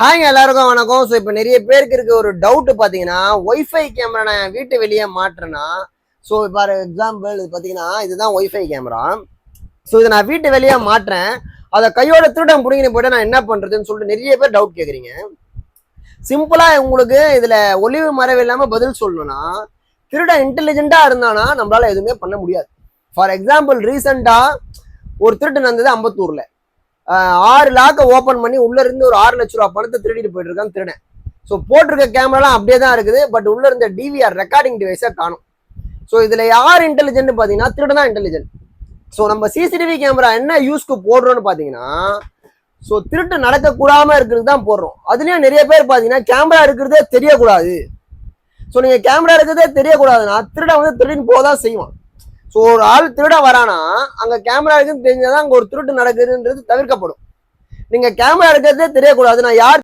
ஹாய்ங்க எல்லாருக்கும் வணக்கம். ஸோ இப்போ நிறைய பேருக்கு இருக்க ஒரு டவுட் பார்த்தீங்கன்னா, ஒய்ஃபை கேமரா நான் என் வீட்டு வெளியே மாட்டுறேன்னா, ஸோ ஃபார் எக்ஸாம்பிள் இது பார்த்தீங்கன்னா இதுதான் ஒய்ஃபை கேமரா. ஸோ இதை நான் வீட்டு வெளியே மாட்டுறேன், அதை கையோட திருடம் பிடிங்கின்னு போய்ட்டு நான் என்ன பண்ணுறதுன்னு சொல்லிட்டு நிறைய பேர் டவுட் கேட்குறீங்க. சிம்பிளாக உங்களுக்கு இதில் ஒளிவு மறைவு இல்லாமல் பதில் சொல்லணும்னா, திருடன் இன்டெலிஜென்ட்டாக இருந்தானா நம்மளால எதுவுமே பண்ண முடியாது. ஃபார் எக்ஸாம்பிள் ரீசெண்டாக ஒரு திருட்டு நடந்தது அம்பத்தூரில். 6 லாக்கை ஓப்பன் பண்ணி உள்ள இருந்து ஒரு 6 லட்ச ரூபா பணத்தை திருடிட்டு போயிட்டு இருக்கான் திருடன். ஸோ போட்டிருக்க கேமராலாம் அப்படியே தான் இருக்குது, பட் உள்ள இருந்த டிவிஆர் ரெக்கார்டிங் டிவைஸை காணும். ஸோ இதுல யார் இன்டெலிஜென்ட் பார்த்தீங்கன்னா திருடன் தான் இன்டெலிஜென்ட். ஸோ நம்ம சிசிடிவி கேமரா என்ன யூஸ்க்கு போடுறோம்னு பார்த்தீங்கன்னா, ஸோ திருட்டு நடக்கக்கூடாம இருக்கிறது தான் போடுறோம். அதுலயும் நிறைய பேர் பார்த்தீங்கன்னா கேமரா இருக்கிறதே தெரியக்கூடாது. ஸோ நீங்க கேமரா இருக்கிறதே தெரியக்கூடாதுன்னா திருடன் வந்து திருடின்னு போதான் செய்வான். ஸோ ஒரு ஆள் திருட வரானா அங்க கேமரா இருக்குன்னு தெரிஞ்சாதான் அங்க ஒரு திருட்டு நடக்குதுன்றது தவிர்க்கப்படும். நீங்க கேமரா இருக்கிறதே தெரியக்கூடாது, நான் யார்